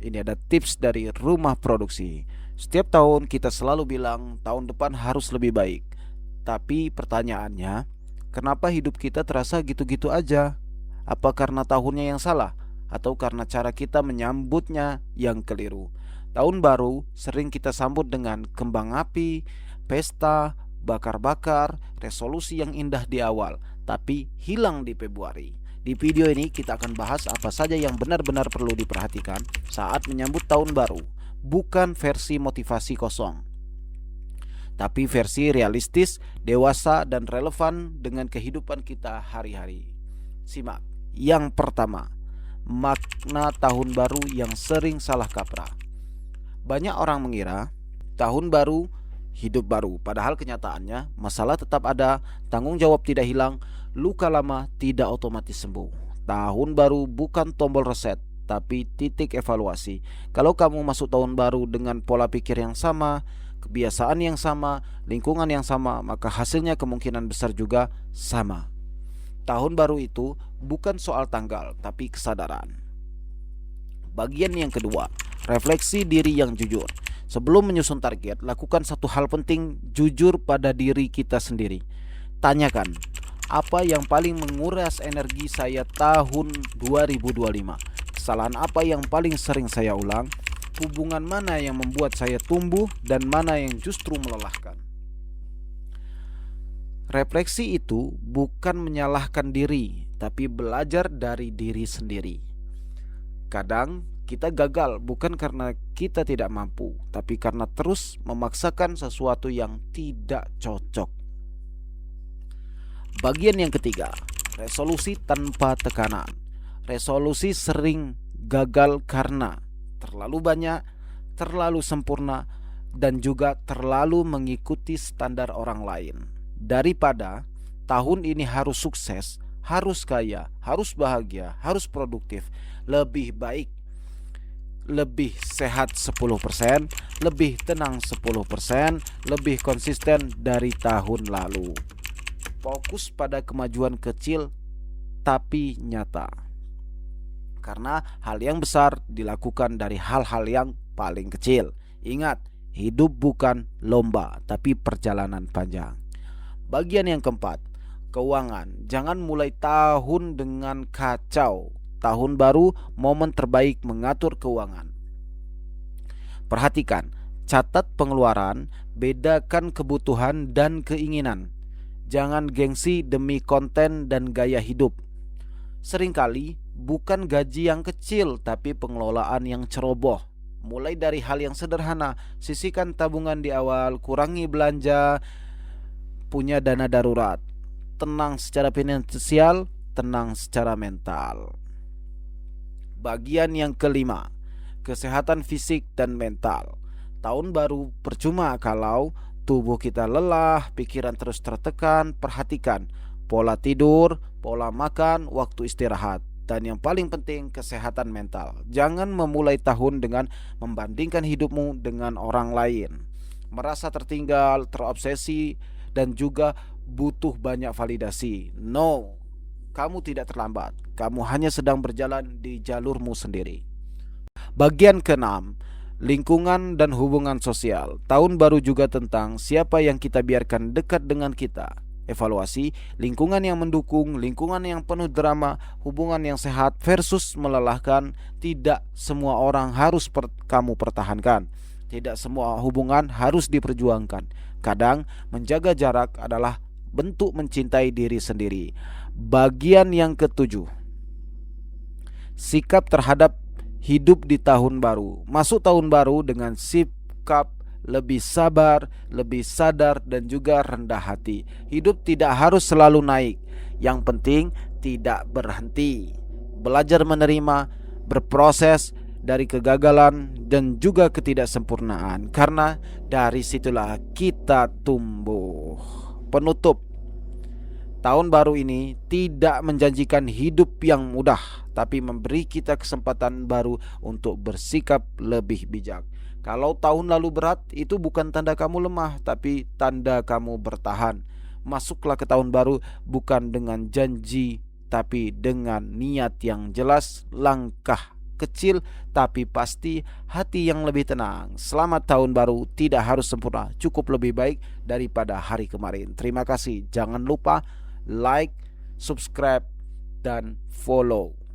Ini ada tips dari Rumah Produksi. Setiap tahun kita selalu bilang tahun depan harus lebih baik. Tapi pertanyaannya, kenapa hidup kita terasa gitu-gitu aja? Apa karena tahunnya yang salah? Atau karena cara kita menyambutnya yang keliru? Tahun baru sering kita sambut dengan kembang api, pesta, bakar-bakar, resolusi yang indah di awal, tapi hilang di Februari. Di video ini kita akan bahas apa saja yang benar-benar perlu diperhatikan saat menyambut tahun baru. Bukan versi motivasi kosong, tapi versi realistis, dewasa, dan relevan dengan kehidupan kita hari-hari. Simak. Yang pertama, makna tahun baru yang sering salah kaprah. Banyak orang mengira tahun baru hidup baru, padahal kenyataannya masalah tetap ada, tanggung jawab tidak hilang, luka lama tidak otomatis sembuh. Tahun baru bukan tombol reset, tapi titik evaluasi. Kalau kamu masuk tahun baru dengan pola pikir yang sama, kebiasaan yang sama, lingkungan yang sama, maka hasilnya kemungkinan besar juga sama. Tahun baru itu bukan soal tanggal, tapi kesadaran. Bagian yang kedua, refleksi diri yang jujur. Sebelum menyusun target, lakukan satu hal penting, jujur pada diri kita sendiri. Tanyakan, apa yang paling menguras energi saya tahun 2025? Kesalahan apa yang paling sering saya ulang? Hubungan mana yang membuat saya tumbuh dan mana yang justru melelahkan? Refleksi itu bukan menyalahkan diri, tapi belajar dari diri sendiri. Kadang kita gagal bukan karena kita tidak mampu, tapi karena terus memaksakan sesuatu yang tidak cocok. Bagian yang ketiga, resolusi tanpa tekanan. Resolusi sering gagal karena terlalu banyak, terlalu sempurna, dan juga terlalu mengikuti standar orang lain. Daripada tahun ini harus sukses, harus kaya, harus bahagia, harus produktif, lebih baik lebih sehat 10%, lebih tenang 10%, lebih konsisten dari tahun lalu. Fokus pada kemajuan kecil tapi nyata. Karena hal yang besar dilakukan dari hal-hal yang paling kecil. Ingat, hidup bukan lomba tapi perjalanan panjang. Bagian yang keempat, keuangan. Jangan mulai tahun dengan kacau. Tahun baru, momen terbaik mengatur keuangan. Perhatikan, catat pengeluaran, bedakan kebutuhan dan keinginan. Jangan gengsi demi konten dan gaya hidup. Seringkali bukan gaji yang kecil, tapi pengelolaan yang ceroboh. Mulai dari hal yang sederhana, sisihkan tabungan di awal, kurangi belanja, punya dana darurat. Tenang secara finansial, tenang secara mental. Bagian yang kelima, kesehatan fisik dan mental. Tahun baru percuma kalau tubuh kita lelah, pikiran terus tertekan. Perhatikan pola tidur, pola makan, waktu istirahat. Dan yang paling penting, kesehatan mental. Jangan memulai tahun dengan membandingkan hidupmu dengan orang lain, merasa tertinggal, terobsesi, dan juga butuh banyak validasi. No, kamu tidak terlambat. Kamu hanya sedang berjalan di jalurmu sendiri. Bagian keenam, lingkungan dan hubungan sosial. Tahun baru juga tentang siapa yang kita biarkan dekat dengan kita. Evaluasi, lingkungan yang mendukung, lingkungan yang penuh drama, hubungan yang sehat versus melelahkan. Tidak semua orang harus kamu pertahankan. Tidak semua hubungan harus diperjuangkan. Kadang menjaga jarak adalah bentuk mencintai diri sendiri. Bagian yang ketujuh, sikap terhadap hidup di tahun baru. Masuk tahun baru dengan sikap lebih sabar, lebih sadar, dan juga rendah hati. Hidup tidak harus selalu naik. Yang penting tidak berhenti. Belajar menerima, berproses dari kegagalan dan juga ketidaksempurnaan. Karena dari situlah kita tumbuh. Penutup, tahun baru ini tidak menjanjikan hidup yang mudah, tapi memberi kita kesempatan baru untuk bersikap lebih bijak. Kalau tahun lalu berat, itu bukan tanda kamu lemah, tapi tanda kamu bertahan. Masuklah ke tahun baru bukan dengan janji, tapi dengan niat yang jelas, langkah kecil, tapi pasti hati yang lebih tenang. Selamat tahun baru, tidak harus sempurna, cukup lebih baik daripada hari kemarin. Terima kasih. Jangan lupa like, subscribe, dan follow.